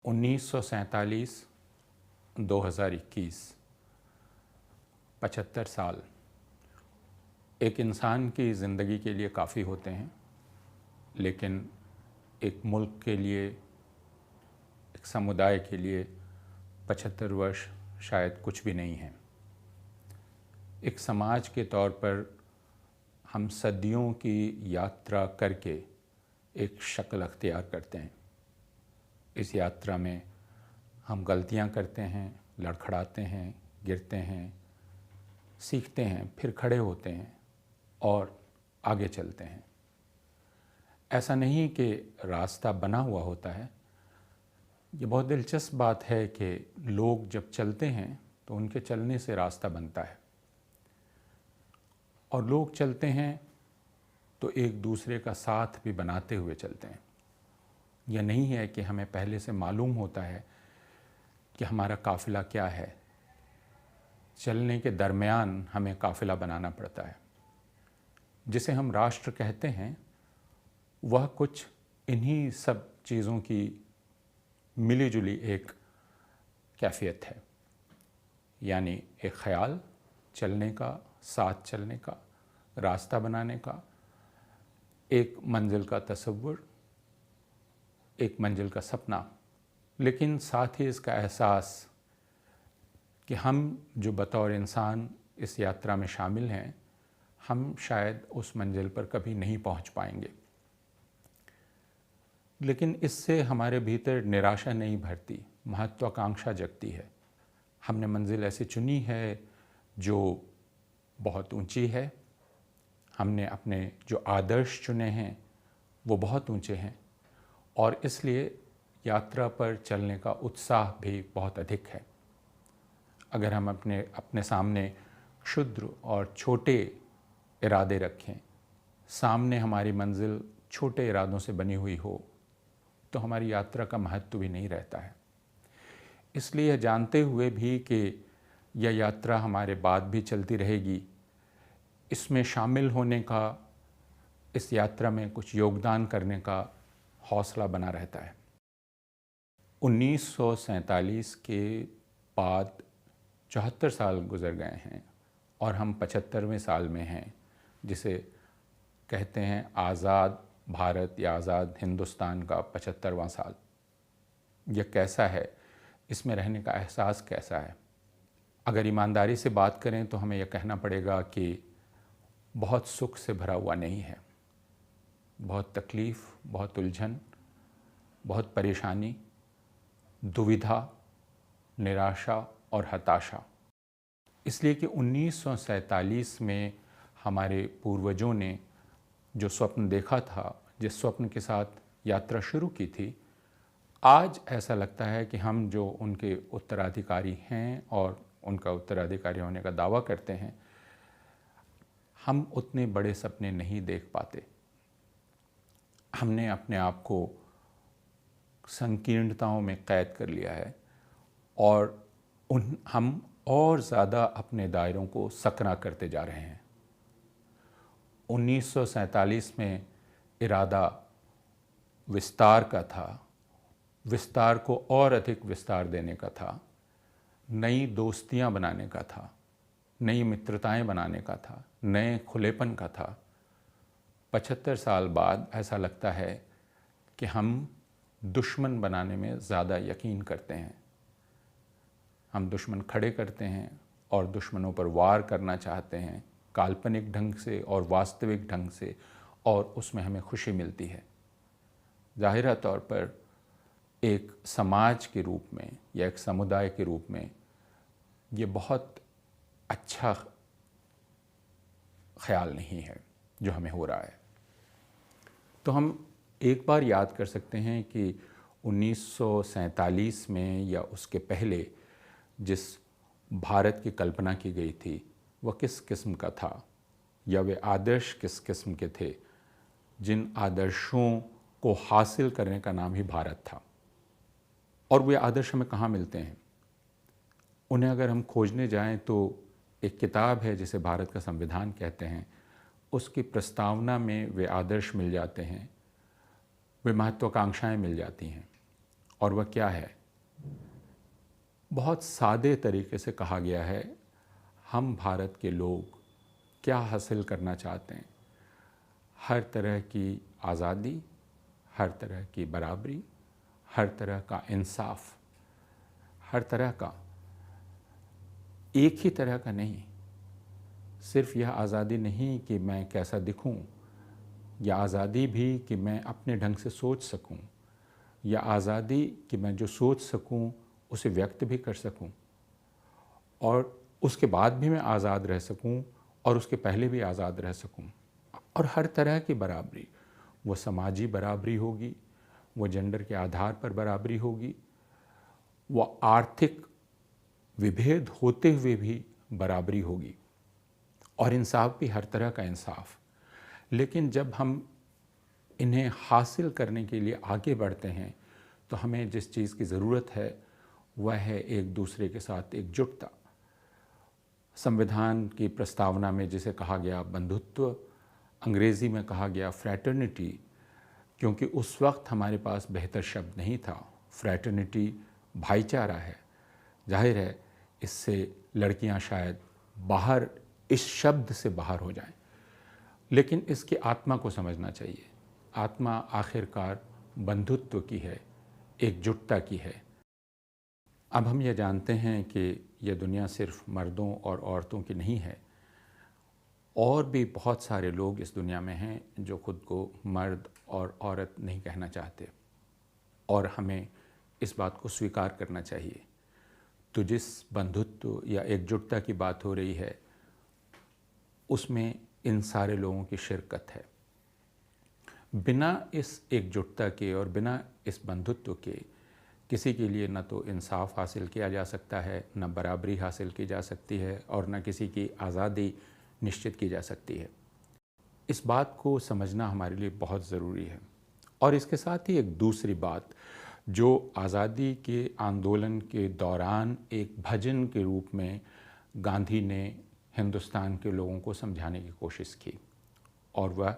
1947 2021 75 साल एक इंसान की ज़िंदगी के लिए काफ़ी होते हैं, लेकिन एक मुल्क के लिए, एक समुदाय के लिए 75 वर्ष शायद कुछ भी नहीं है। एक समाज के तौर पर हम सदियों की यात्रा करके एक शक्ल अख्तियार करते हैं। इस यात्रा में हम गलतियां करते हैं, लड़खड़ाते हैं, गिरते हैं, सीखते हैं, फिर खड़े होते हैं और आगे चलते हैं। ऐसा नहीं कि रास्ता बना हुआ होता है। ये बहुत दिलचस्प बात है कि लोग जब चलते हैं तो उनके चलने से रास्ता बनता है, और लोग चलते हैं तो एक दूसरे का साथ भी बनाते हुए चलते हैं। यह नहीं है कि हमें पहले से मालूम होता है कि हमारा काफ़िला क्या है। चलने के दरमियान हमें काफ़िला बनाना पड़ता है। जिसे हम राष्ट्र कहते हैं, वह कुछ इन्हीं सब चीज़ों की मिली जुली एक कैफियत है। यानी एक ख़याल चलने का, साथ चलने का, रास्ता बनाने का, एक मंजिल का तसव्वुर, एक मंजिल का सपना, लेकिन साथ ही इसका एहसास कि हम जो बतौर इंसान इस यात्रा में शामिल हैं, हम शायद उस मंजिल पर कभी नहीं पहुंच पाएंगे। लेकिन इससे हमारे भीतर निराशा नहीं भरती, महत्वाकांक्षा जगती है। हमने मंजिल ऐसी चुनी है जो बहुत ऊंची है। हमने अपने जो आदर्श चुने हैं वो बहुत ऊंचे हैं, और इसलिए यात्रा पर चलने का उत्साह भी बहुत अधिक है। अगर हम अपने सामने क्षुद्र और छोटे इरादे रखें, सामने हमारी मंजिल छोटे इरादों से बनी हुई हो, तो हमारी यात्रा का महत्व भी नहीं रहता है। इसलिए यह जानते हुए भी कि यह यात्रा हमारे बाद भी चलती रहेगी, इसमें शामिल होने का, इस यात्रा में कुछ योगदान करने का हौसला बना रहता है। 1947 के बाद 74 साल गुजर गए हैं और हम 75वें साल में हैं, जिसे कहते हैं आज़ाद भारत या आज़ाद हिंदुस्तान का 75वां साल। यह कैसा है, इसमें रहने का एहसास कैसा है? अगर ईमानदारी से बात करें तो हमें यह कहना पड़ेगा कि बहुत सुख से भरा हुआ नहीं है। बहुत तकलीफ़, बहुत उलझन, बहुत परेशानी, दुविधा, निराशा और हताशा। इसलिए कि 1947 में हमारे पूर्वजों ने जो स्वप्न देखा था, जिस स्वप्न के साथ यात्रा शुरू की थी, आज ऐसा लगता है कि हम जो उनके उत्तराधिकारी हैं और उनका उत्तराधिकारी होने का दावा करते हैं, हम उतने बड़े सपने नहीं देख पाते। हमने अपने आप को संकीर्णताओं में कैद कर लिया है, और हम और ज़्यादा अपने दायरों को सकरा करते जा रहे हैं। 1947 में इरादा विस्तार का था, विस्तार को और अधिक विस्तार देने का था, नई दोस्तियां बनाने का था, नई मित्रताएं बनाने का था, नए खुलेपन का था। 75 साल बाद ऐसा लगता है कि हम दुश्मन बनाने में ज़्यादा यकीन करते हैं। हम दुश्मन खड़े करते हैं और दुश्मनों पर वार करना चाहते हैं, काल्पनिक ढंग से और वास्तविक ढंग से, और उसमें हमें खुशी मिलती है। ज़ाहिरा तौर पर एक समाज के रूप में या एक समुदाय के रूप में ये बहुत अच्छा ख्याल नहीं है जो हमें हो रहा है। तो हम एक बार याद कर सकते हैं कि 1947 में या उसके पहले जिस भारत की कल्पना की गई थी, वह किस किस्म का था, या वे आदर्श किस किस्म के थे, जिन आदर्शों को हासिल करने का नाम ही भारत था। और वे आदर्श हमें कहाँ मिलते हैं? उन्हें अगर हम खोजने जाएं तो एक किताब है जिसे भारत का संविधान कहते हैं, उसकी प्रस्तावना में वे आदर्श मिल जाते हैं, वे महत्वाकांक्षाएं मिल जाती हैं। और वह क्या है? बहुत सादे तरीके से कहा गया है, हम भारत के लोग क्या हासिल करना चाहते हैं। हर तरह की आज़ादी, हर तरह की बराबरी, हर तरह का इंसाफ, हर तरह का, एक ही तरह का नहीं। सिर्फ यह आज़ादी नहीं कि मैं कैसा दिखूं, या आज़ादी भी कि मैं अपने ढंग से सोच सकूं, या आज़ादी कि मैं जो सोच सकूं उसे व्यक्त भी कर सकूं, और उसके बाद भी मैं आज़ाद रह सकूं, और उसके पहले भी आज़ाद रह सकूं। और हर तरह की बराबरी, वो समाजी बराबरी होगी, वो जेंडर के आधार पर बराबरी होगी, वो आर्थिक विभेद होते हुए भी बराबरी होगी, और इंसाफ भी हर तरह का इंसाफ। लेकिन जब हम इन्हें हासिल करने के लिए आगे बढ़ते हैं तो हमें जिस चीज़ की ज़रूरत है वह है एक दूसरे के साथ एकजुटता। संविधान की प्रस्तावना में जिसे कहा गया बंधुत्व, अंग्रेज़ी में कहा गया फ्रैटर्निटी, क्योंकि उस वक्त हमारे पास बेहतर शब्द नहीं था। फ्रैटर्निटी भाईचारा है। जाहिर है इससे लड़कियां शायद बाहर, इस शब्द से बाहर हो जाएं, लेकिन इसकी आत्मा को समझना चाहिए। आत्मा आखिरकार बंधुत्व की है, एकजुटता की है। अब हम ये जानते हैं कि यह दुनिया सिर्फ मर्दों और औरतों की नहीं है, और भी बहुत सारे लोग इस दुनिया में हैं जो खुद को मर्द और औरत नहीं कहना चाहते, और हमें इस बात को स्वीकार करना चाहिए। तो जिस बंधुत्व या एकजुटता की बात हो रही है उसमें इन सारे लोगों की शिरकत है। बिना इस एकजुटता के और बिना इस बंधुत्व के किसी के लिए न तो इंसाफ हासिल किया जा सकता है, न बराबरी हासिल की जा सकती है, और न किसी की आज़ादी निश्चित की जा सकती है। इस बात को समझना हमारे लिए बहुत ज़रूरी है। और इसके साथ ही एक दूसरी बात जो आज़ादी के आंदोलन के दौरान एक भजन के रूप में गांधी ने हिंदुस्तान के लोगों को समझाने की कोशिश की, और वह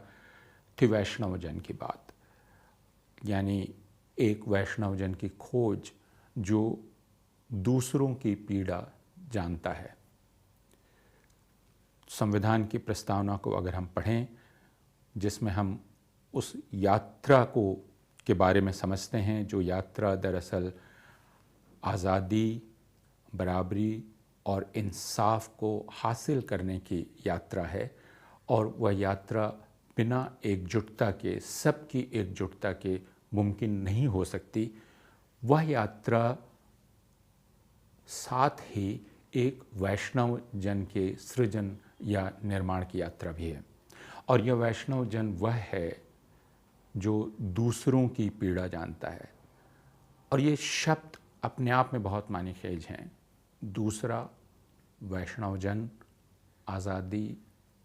थी वैष्णव जन की बात। यानी एक वैष्णव जन की खोज जो दूसरों की पीड़ा जानता है। संविधान की प्रस्तावना को अगर हम पढ़ें, जिसमें हम उस यात्रा को के बारे में समझते हैं, जो यात्रा दरअसल आज़ादी, बराबरी और इंसाफ को हासिल करने की यात्रा है, और वह यात्रा बिना एकजुटता के, सबकी एकजुटता के मुमकिन नहीं हो सकती। वह यात्रा साथ ही एक वैष्णव जन के सृजन या निर्माण की यात्रा भी है। और यह वैष्णव जन वह है जो दूसरों की पीड़ा जानता है। और ये शब्द अपने आप में बहुत मानी खेज हैं। दूसरा, वैष्णव जन, आज़ादी,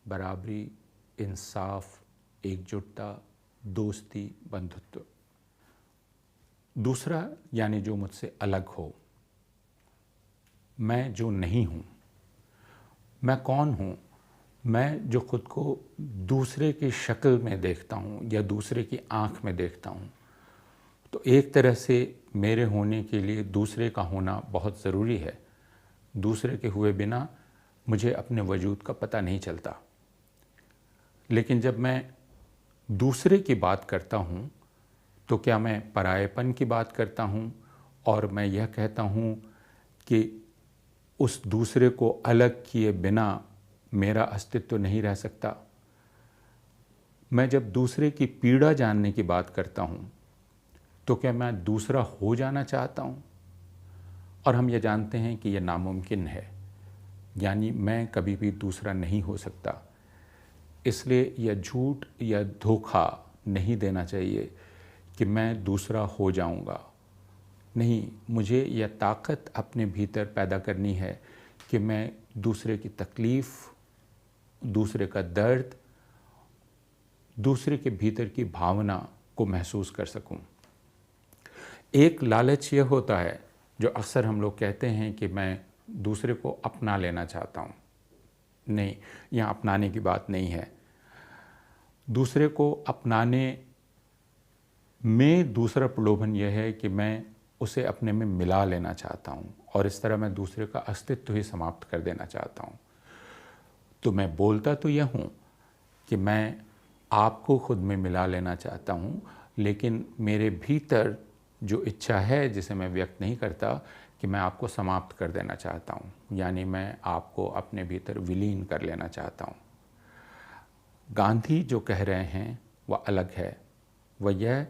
बराबरी, इंसाफ, एकजुटता, दोस्ती, बंधुत्व। दूसरा यानी जो मुझसे अलग हो, मैं जो नहीं हूँ। मैं कौन हूँ? मैं जो खुद को दूसरे की शक्ल में देखता हूँ या दूसरे की आँख में देखता हूँ। तो एक तरह से मेरे होने के लिए दूसरे का होना बहुत ज़रूरी है। दूसरे के हुए बिना मुझे अपने वजूद का पता नहीं चलता। लेकिन जब मैं दूसरे की बात करता हूँ तो क्या मैं परायेपन की बात करता हूँ, और मैं यह कहता हूँ कि उस दूसरे को अलग किए बिना मेरा अस्तित्व नहीं रह सकता? मैं जब दूसरे की पीड़ा जानने की बात करता हूँ तो क्या मैं दूसरा हो जाना चाहता हूँ? और हम ये जानते हैं कि यह नामुमकिन है, यानी मैं कभी भी दूसरा नहीं हो सकता। इसलिए यह झूठ या धोखा नहीं देना चाहिए कि मैं दूसरा हो जाऊंगा। नहीं, मुझे यह ताकत अपने भीतर पैदा करनी है कि मैं दूसरे की तकलीफ़, दूसरे का दर्द, दूसरे के भीतर की भावना को महसूस कर सकूं। एक लालच यह होता है जो अक्सर हम लोग कहते हैं कि मैं दूसरे को अपना लेना चाहता हूं। नहीं, यहाँ अपनाने की बात नहीं है। दूसरे को अपनाने में दूसरा प्रलोभन यह है कि मैं उसे अपने में मिला लेना चाहता हूँ और इस तरह मैं दूसरे का अस्तित्व ही समाप्त कर देना चाहता हूँ। तो मैं बोलता तो यह हूँ कि मैं आपको खुद में मिला लेना चाहता हूँ, लेकिन मेरे भीतर जो इच्छा है जिसे मैं व्यक्त नहीं करता कि मैं आपको समाप्त कर देना चाहता हूँ, यानी मैं आपको अपने भीतर विलीन कर लेना चाहता हूँ। गांधी जो कह रहे हैं वह अलग है। वह यह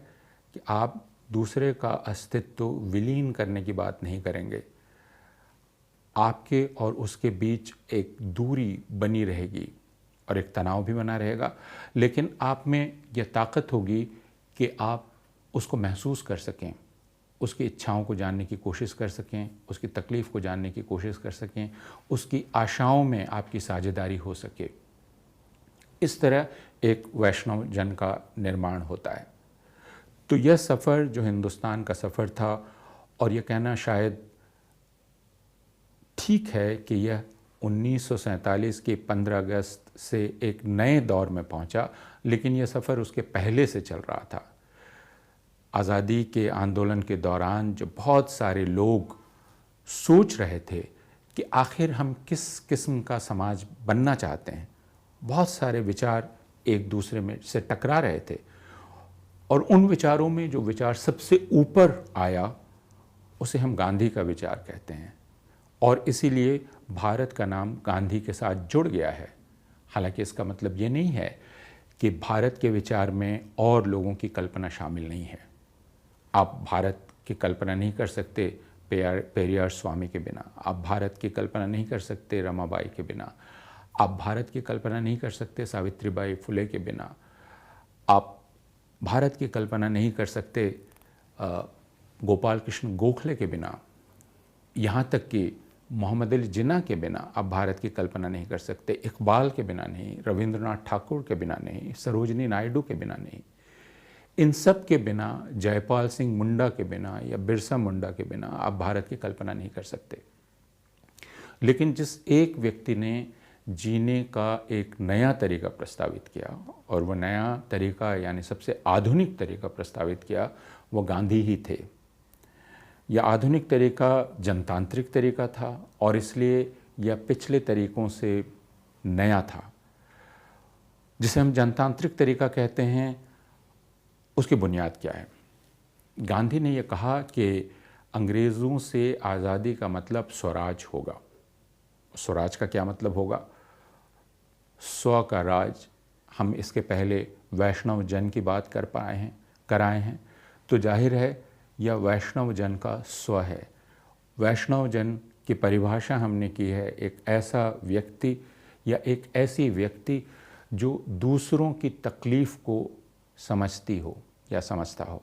कि आप दूसरे का अस्तित्व विलीन करने की बात नहीं करेंगे, आपके और उसके बीच एक दूरी बनी रहेगी और एक तनाव भी बना रहेगा, लेकिन आप में यह ताकत होगी कि आप उसको महसूस कर सकें, उसकी इच्छाओं को जानने की कोशिश कर सकें, उसकी तकलीफ़ को जानने की कोशिश कर सकें, उसकी आशाओं में आपकी साझेदारी हो सके। इस तरह एक वैष्णव जन का निर्माण होता है। तो यह सफ़र जो हिंदुस्तान का सफ़र था, और यह कहना शायद ठीक है कि यह 1947 के 15 अगस्त से एक नए दौर में पहुंचा, लेकिन यह सफ़र उसके पहले से चल रहा था। आज़ादी के आंदोलन के दौरान जो बहुत सारे लोग सोच रहे थे कि आखिर हम किस किस्म का समाज बनना चाहते हैं, बहुत सारे विचार एक दूसरे में से टकरा रहे थे, और उन विचारों में जो विचार सबसे ऊपर आया उसे हम गांधी का विचार कहते हैं, और इसीलिए भारत का नाम गांधी के साथ जुड़ गया है। हालांकि इसका मतलब ये नहीं है कि भारत के विचार में और लोगों की कल्पना शामिल नहीं है। आप भारत की कल्पना नहीं कर सकते पेरियार स्वामी के बिना, आप भारत की कल्पना नहीं कर सकते रमाबाई के बिना, आप भारत की कल्पना नहीं कर सकते सावित्रीबाई फुले के बिना, आप भारत की कल्पना नहीं कर सकते गोपाल कृष्ण गोखले के बिना, यहाँ तक कि मोहम्मद अली जिन्ना के बिना आप भारत की कल्पना नहीं कर सकते, इकबाल के बिना नहीं, रविंद्रनाथ ठाकुर के बिना नहीं, सरोजनी नायडू के बिना नहीं, इन सब के बिना, जयपाल सिंह मुंडा के बिना या बिरसा मुंडा के बिना आप भारत की कल्पना नहीं कर सकते। लेकिन जिस एक व्यक्ति ने जीने का एक नया तरीका प्रस्तावित किया, और वह नया तरीका यानी सबसे आधुनिक तरीका प्रस्तावित किया, वो गांधी ही थे। यह आधुनिक तरीका जनतांत्रिक तरीका था, और इसलिए यह पिछले तरीकों से नया था। जिसे हम जनतांत्रिक तरीका कहते हैं, उसकी बुनियाद क्या है? गांधी ने यह कहा कि अंग्रेज़ों से आज़ादी का मतलब स्वराज होगा। स्वराज का क्या मतलब होगा? स्व का राज। हम इसके पहले वैष्णव जन की बात कराए हैं, तो जाहिर है यह वैष्णव जन का स्व है। वैष्णव जन की परिभाषा हमने की है एक ऐसा व्यक्ति या एक ऐसी व्यक्ति जो दूसरों की तकलीफ़ को समझती हो या समझता हो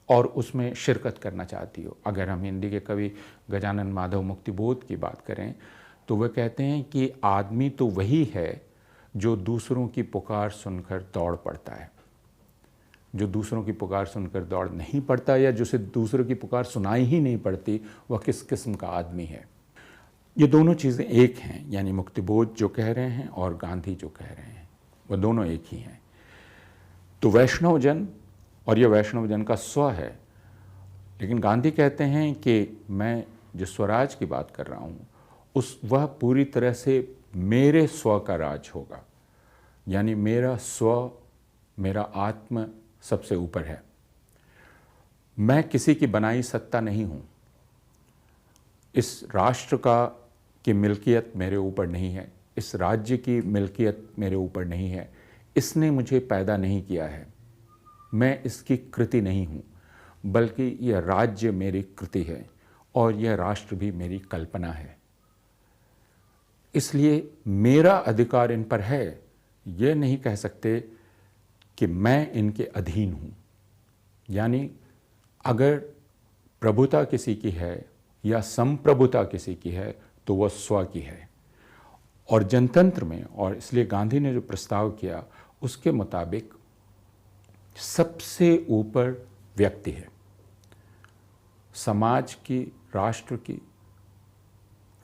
और उसमें शिरकत करना चाहती हो। अगर हम हिंदी के कवि गजानन माधव मुक्तिबोध की बात करें तो वह कहते हैं कि आदमी तो वही है जो दूसरों की पुकार सुनकर दौड़ पड़ता है। जो दूसरों की पुकार सुनकर दौड़ नहीं पड़ता या जिसे दूसरों की पुकार सुनाई ही नहीं पड़ती, वह किस किस्म का आदमी है? ये दोनों चीज़ें एक हैं, यानी मुक्तिबोध जो कह रहे हैं और गांधी जो कह रहे हैं, वह दोनों एक ही हैं। तो वैष्णव जन, और यह वैष्णव जन का स्व है। लेकिन गांधी कहते हैं कि मैं जो स्वराज की बात कर रहा हूँ वह पूरी तरह से मेरे स्व का राज होगा, यानी मेरा स्व, मेरा आत्म सबसे ऊपर है। मैं किसी की बनाई सत्ता नहीं हूँ। इस राष्ट्र की मिल्कियत मेरे ऊपर नहीं है, इस राज्य की मिल्कियत मेरे ऊपर नहीं है, इसने मुझे पैदा नहीं किया है, मैं इसकी कृति नहीं हूँ, बल्कि यह राज्य मेरी कृति है और यह राष्ट्र भी मेरी कल्पना है। इसलिए मेरा अधिकार इन पर है। यह नहीं कह सकते कि मैं इनके अधीन हूँ। यानी अगर प्रभुता किसी की है या संप्रभुता किसी की है तो वह स्व की है। और जनतंत्र में, और इसलिए गांधी ने जो प्रस्ताव किया उसके मुताबिक सबसे ऊपर व्यक्ति है। समाज की, राष्ट्र की,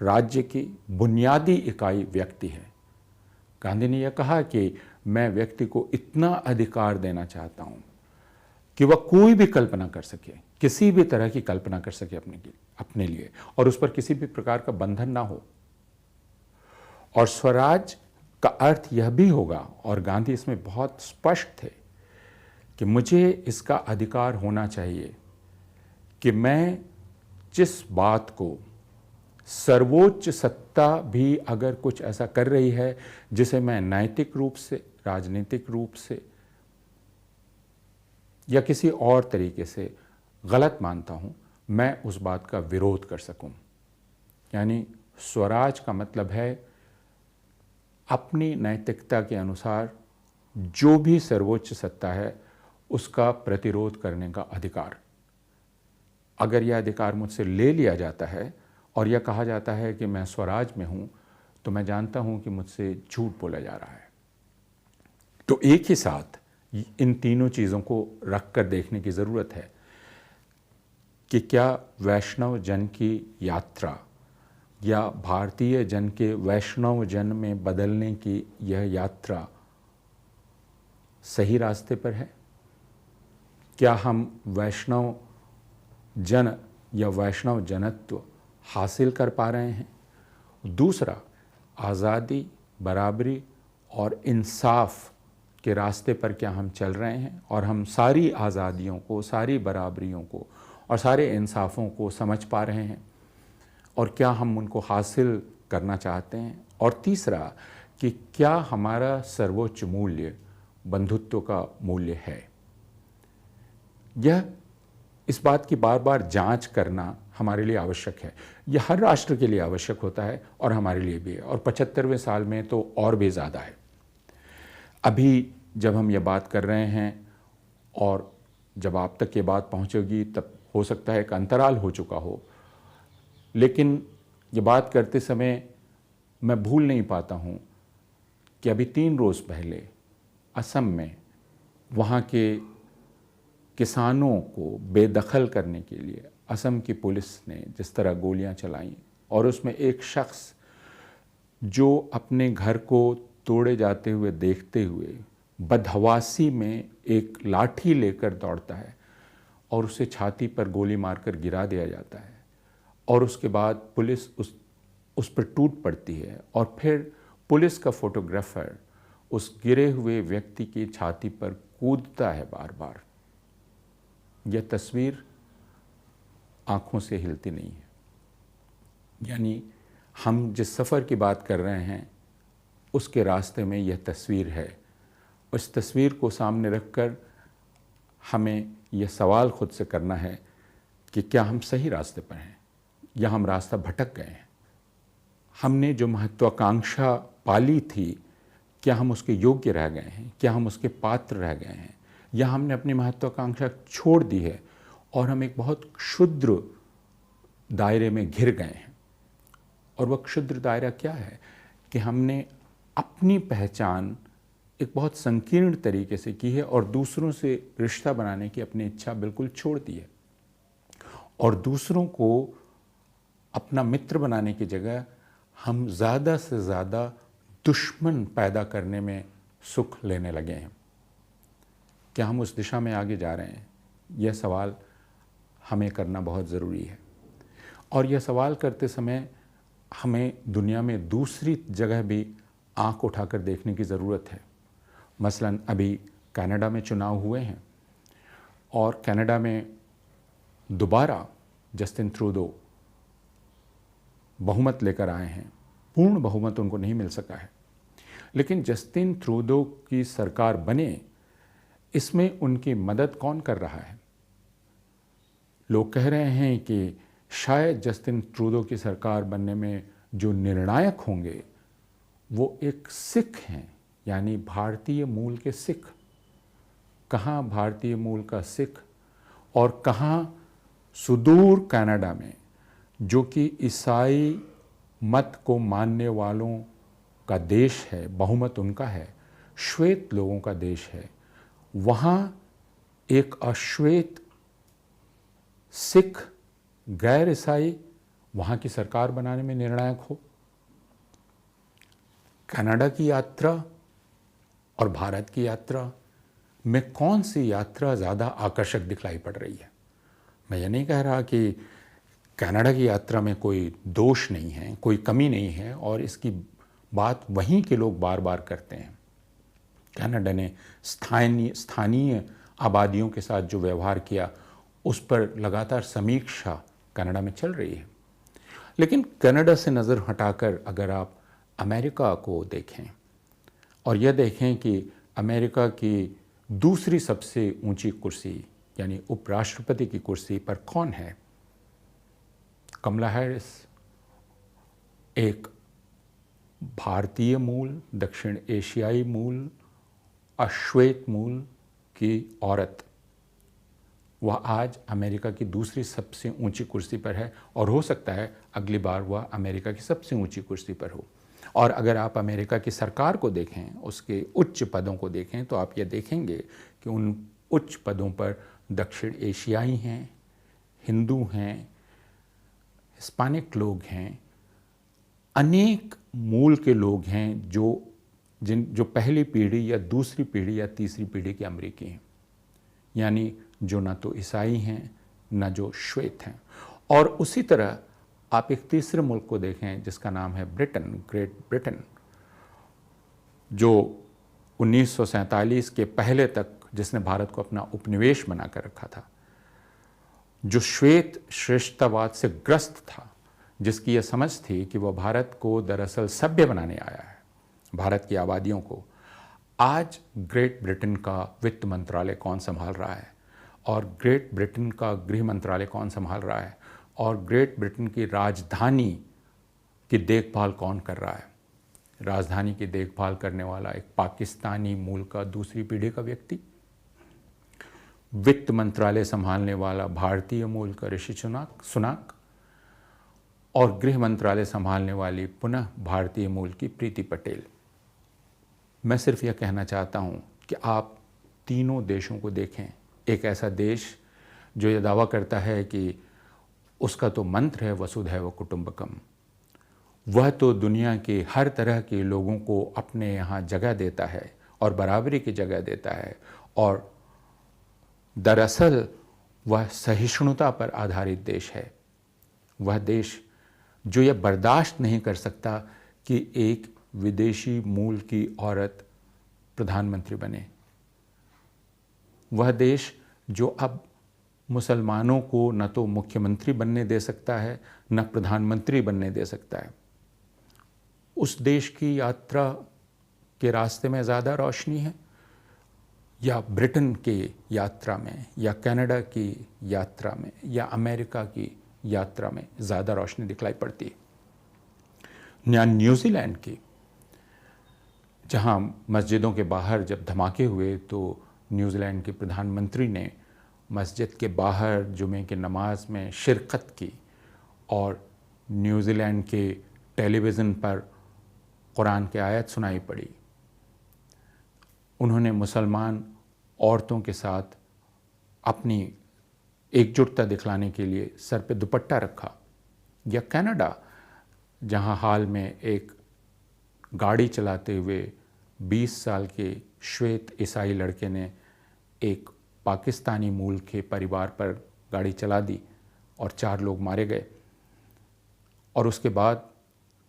राज्य की बुनियादी इकाई व्यक्ति है। गांधी ने यह कहा कि मैं व्यक्ति को इतना अधिकार देना चाहता हूँ कि वह कोई भी कल्पना कर सके, किसी भी तरह की कल्पना कर सके अपने लिए, और उस पर किसी भी प्रकार का बंधन ना हो। और स्वराज का अर्थ यह भी होगा, और गांधी इसमें बहुत स्पष्ट थे, कि मुझे इसका अधिकार होना चाहिए कि मैं जिस बात को सर्वोच्च सत्ता भी अगर कुछ ऐसा कर रही है जिसे मैं नैतिक रूप से, राजनीतिक रूप से या किसी और तरीके से गलत मानता हूं, मैं उस बात का विरोध कर सकूं। यानी स्वराज का मतलब है अपनी नैतिकता के अनुसार जो भी सर्वोच्च सत्ता है उसका प्रतिरोध करने का अधिकार। अगर यह अधिकार मुझसे ले लिया जाता है और यह कहा जाता है कि मैं स्वराज में हूं, तो मैं जानता हूं कि मुझसे झूठ बोला जा रहा है। तो एक ही साथ इन तीनों चीज़ों को रख कर देखने की ज़रूरत है कि क्या वैष्णव जन की यात्रा या भारतीय जन के वैष्णव जन में बदलने की यह यात्रा सही रास्ते पर है? क्या हम वैष्णव जन या वैष्णव जनत्व हासिल कर पा रहे हैं? दूसरा, आज़ादी, बराबरी और इंसाफ के रास्ते पर क्या हम चल रहे हैं, और हम सारी आज़ादियों को, सारी बराबरियों को और सारे इंसाफों को समझ पा रहे हैं, और क्या हम उनको हासिल करना चाहते हैं? और तीसरा, कि क्या हमारा सर्वोच्च मूल्य बंधुत्व का मूल्य है? यह इस बात की बार बार जांच करना हमारे लिए आवश्यक है। यह हर राष्ट्र के लिए आवश्यक होता है और हमारे लिए भी है, और 75वें साल में तो और भी ज़्यादा है। अभी जब हम ये बात कर रहे हैं और जब आप तक ये बात पहुंचेगी तब हो सकता है एक अंतराल हो चुका हो, लेकिन ये बात करते समय मैं भूल नहीं पाता हूं कि अभी 3 रोज़ पहले असम में वहाँ के किसानों को बेदखल करने के लिए असम की पुलिस ने जिस तरह गोलियां चलाईं, और उसमें एक शख्स जो अपने घर को तोड़े जाते हुए देखते हुए बदहवासी में एक लाठी लेकर दौड़ता है और उसे छाती पर गोली मारकर गिरा दिया जाता है, और उसके बाद पुलिस उस पर टूट पड़ती है, और फिर पुलिस का फोटोग्राफर उस गिरे हुए व्यक्ति की छाती पर कूदता है बार बार। यह तस्वीर आंखों से हिलती नहीं है। यानी हम जिस सफ़र की बात कर रहे हैं उसके रास्ते में यह तस्वीर है। उस तस्वीर को सामने रखकर हमें यह सवाल खुद से करना है कि क्या हम सही रास्ते पर हैं या हम रास्ता भटक गए हैं? हमने जो महत्वाकांक्षा पाली थी, क्या हम उसके योग्य रह गए हैं? क्या हम उसके पात्र रह गए हैं? या हमने अपनी महत्वाकांक्षा छोड़ दी है और हम एक बहुत क्षुद्र दायरे में घिर गए हैं? और वह क्षुद्र दायरा क्या है कि हमने अपनी पहचान एक बहुत संकीर्ण तरीके से की है और दूसरों से रिश्ता बनाने की अपनी इच्छा बिल्कुल छोड़ दी है, और दूसरों को अपना मित्र बनाने की जगह हम ज़्यादा से ज़्यादा दुश्मन पैदा करने में सुख लेने लगे हैं। क्या हम उस दिशा में आगे जा रहे हैं? यह सवाल हमें करना बहुत ज़रूरी है, और यह सवाल करते समय हमें दुनिया में दूसरी जगह भी आंख उठाकर देखने की ज़रूरत है। मसलन अभी कनाडा में चुनाव हुए हैं, और कनाडा में दोबारा जस्टिन ट्रूडो बहुमत लेकर आए हैं। पूर्ण बहुमत उनको नहीं मिल सका है, लेकिन जस्टिन ट्रूडो की सरकार बने, इसमें उनकी मदद कौन कर रहा है? लोग कह रहे हैं कि शायद जस्टिन ट्रूडो की सरकार बनने में जो निर्णायक होंगे वो एक सिख हैं, यानी भारतीय मूल के सिख। कहाँ भारतीय मूल का सिख, और कहाँ सुदूर कनाडा में, जो कि ईसाई मत को मानने वालों का देश है, बहुमत उनका है, श्वेत लोगों का देश है, वहाँ एक अश्वेत सिख गैर ईसाई वहाँ की सरकार बनाने में निर्णायक हो। कनाडा की यात्रा और भारत की यात्रा में कौन सी यात्रा ज़्यादा आकर्षक दिखलाई पड़ रही है। मैं ये नहीं कह रहा कि कनाडा की यात्रा में कोई दोष नहीं है, कोई कमी नहीं है, और इसकी बात वहीं के लोग बार बार करते हैं। कनाडा ने स्थानीय आबादियों के साथ जो व्यवहार किया उस पर लगातार समीक्षा कनाडा में चल रही है। लेकिन कनाडा से नज़र हटाकर अगर आप अमेरिका को देखें और यह देखें कि अमेरिका की दूसरी सबसे ऊंची कुर्सी यानी उपराष्ट्रपति की कुर्सी पर कौन है, कमला हैरिस, एक भारतीय मूल, दक्षिण एशियाई मूल, अश्वेत मूल की औरत, वह आज अमेरिका की दूसरी सबसे ऊंची कुर्सी पर है और हो सकता है अगली बार वह अमेरिका की सबसे ऊंची कुर्सी पर हो। और अगर आप अमेरिका की सरकार को देखें, उसके उच्च पदों को देखें, तो आप ये देखेंगे कि उन उच्च पदों पर दक्षिण एशियाई हैं, हिंदू हैं, हिस्पैनिक लोग हैं, अनेक मूल के लोग हैं जो पहली पीढ़ी या दूसरी पीढ़ी या तीसरी पीढ़ी के अमेरिकी हैं, यानी जो ना तो ईसाई हैं ना जो श्वेत हैं। और उसी तरह आप एक तीसरे मुल्क को देखें जिसका नाम है ब्रिटेन, ग्रेट ब्रिटेन, जो 1947 के पहले तक जिसने भारत को अपना उपनिवेश बनाकर रखा था, जो श्वेत श्रेष्ठतावाद से ग्रस्त था, जिसकी यह समझ थी कि वह भारत को दरअसल सभ्य बनाने आया है, भारत की आबादियों को। आज ग्रेट ब्रिटेन का वित्त मंत्रालय कौन संभाल रहा है, और ग्रेट ब्रिटेन का गृह मंत्रालय कौन संभाल रहा है, और ग्रेट ब्रिटेन की राजधानी की देखभाल कौन कर रहा है? राजधानी की देखभाल करने वाला एक पाकिस्तानी मूल का दूसरी पीढ़ी का व्यक्ति, वित्त मंत्रालय संभालने वाला भारतीय मूल का ऋषि सुनाक, और गृह मंत्रालय संभालने वाली पुनः भारतीय मूल की प्रीति पटेल। मैं सिर्फ यह कहना चाहता हूं कि आप तीनों देशों को देखें। एक ऐसा देश जो यह दावा करता है कि उसका तो मंत्र है वसुधैव कुटुंबकम, वह तो दुनिया के हर तरह के लोगों को अपने यहाँ जगह देता है और बराबरी की जगह देता है, और दरअसल वह सहिष्णुता पर आधारित देश है। वह देश जो यह बर्दाश्त नहीं कर सकता कि एक विदेशी मूल की औरत प्रधानमंत्री बने। वह देश जो अब मुसलमानों को न तो मुख्यमंत्री बनने दे सकता है न प्रधानमंत्री बनने दे सकता है। उस देश की यात्रा के रास्ते में ज़्यादा रोशनी है, या ब्रिटेन की यात्रा में, या कनाडा की यात्रा में, या अमेरिका की यात्रा में ज़्यादा रोशनी दिखलाई पड़ती है। या न्यूजीलैंड की, जहां मस्जिदों के बाहर जब धमाके हुए तो न्यूजीलैंड के प्रधानमंत्री ने मस्जिद के बाहर जुमे की नमाज में शिरकत की और न्यूजीलैंड के टेलीविज़न पर कुरान की आयत सुनाई पड़ी। उन्होंने मुसलमान औरतों के साथ अपनी एकजुटता दिखलाने के लिए सर पे दुपट्टा रखा। या कनाडा, जहां हाल में एक गाड़ी चलाते हुए 20 साल के श्वेत ईसाई लड़के ने एक पाकिस्तानी मूल के परिवार पर गाड़ी चला दी और 4 लोग मारे गए, और उसके बाद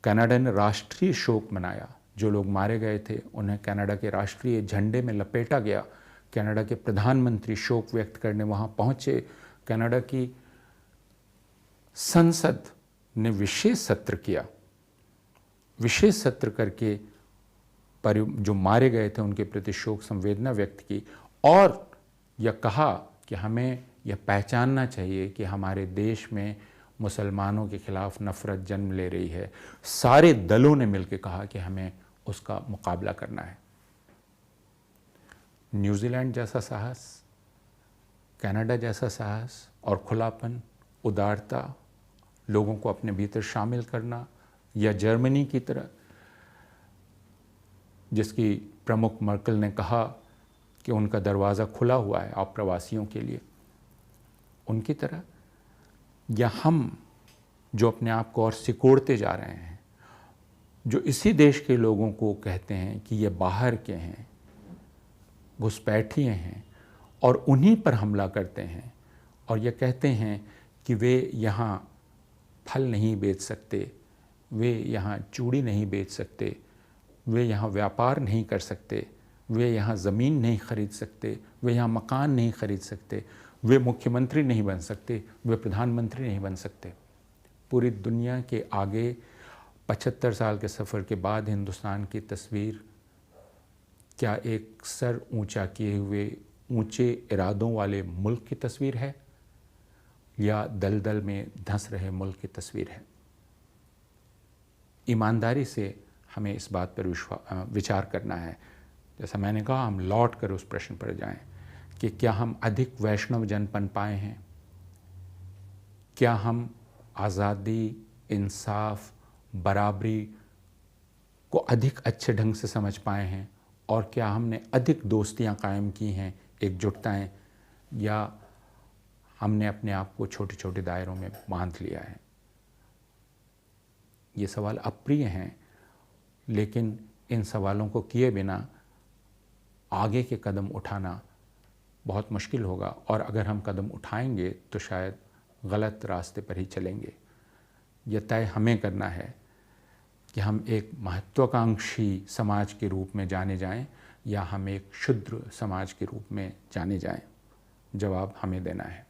कनाडा ने राष्ट्रीय शोक मनाया। जो लोग मारे गए थे उन्हें कनाडा के राष्ट्रीय झंडे में लपेटा गया। कनाडा के प्रधानमंत्री शोक व्यक्त करने वहाँ पहुँचे। कनाडा की संसद ने विशेष सत्र किया, विशेष सत्र करके जो मारे गए थे उनके प्रति शोक संवेदना व्यक्त की, और यह कहा कि हमें यह पहचानना चाहिए कि हमारे देश में मुसलमानों के खिलाफ नफरत जन्म ले रही है। सारे दलों ने मिलकर कहा कि हमें उसका मुकाबला करना है। न्यूजीलैंड जैसा साहस, कनाडा जैसा साहस और खुलापन, उदारता, लोगों को अपने भीतर शामिल करना, या जर्मनी की तरह जिसकी प्रमुख मर्केल ने कहा कि उनका दरवाज़ा खुला हुआ है अप्रवासियों के लिए, उनकी तरह, या हम जो अपने आप को और सिकोड़ते जा रहे हैं, जो इसी देश के लोगों को कहते हैं कि ये बाहर के हैं, घुसपैठिए हैं और उन्हीं पर हमला करते हैं और ये कहते हैं कि वे यहाँ फल नहीं बेच सकते, वे यहाँ चूड़ी नहीं बेच सकते, वे यहाँ व्यापार नहीं कर सकते, वे यहाँ ज़मीन नहीं खरीद सकते, वे यहाँ मकान नहीं खरीद सकते, वे मुख्यमंत्री नहीं बन सकते, वे प्रधानमंत्री नहीं बन सकते। पूरी दुनिया के आगे 75 साल के सफ़र के बाद हिंदुस्तान की तस्वीर क्या एक सर ऊंचा किए हुए ऊंचे इरादों वाले मुल्क की तस्वीर है या दलदल में धंस रहे मुल्क की तस्वीर है? ईमानदारी से हमें इस बात पर विचार करना है। जैसा मैंने कहा, हम लौट कर उस प्रश्न पर जाएं कि क्या हम अधिक वैष्णव जन बन पाए हैं? क्या हम आज़ादी, इंसाफ, बराबरी को अधिक अच्छे ढंग से समझ पाए हैं? और क्या हमने अधिक दोस्तियां कायम की हैं, एकजुटताएं, या हमने अपने आप को छोटे छोटे दायरों में बांध लिया है? ये सवाल अप्रिय हैं, लेकिन इन सवालों को किए बिना आगे के कदम उठाना बहुत मुश्किल होगा, और अगर हम कदम उठाएंगे तो शायद गलत रास्ते पर ही चलेंगे। यह तय हमें करना है कि हम एक महत्वाकांक्षी समाज के रूप में जाने जाएं या हम एक क्षुद्र समाज के रूप में जाने जाएं। जवाब हमें देना है।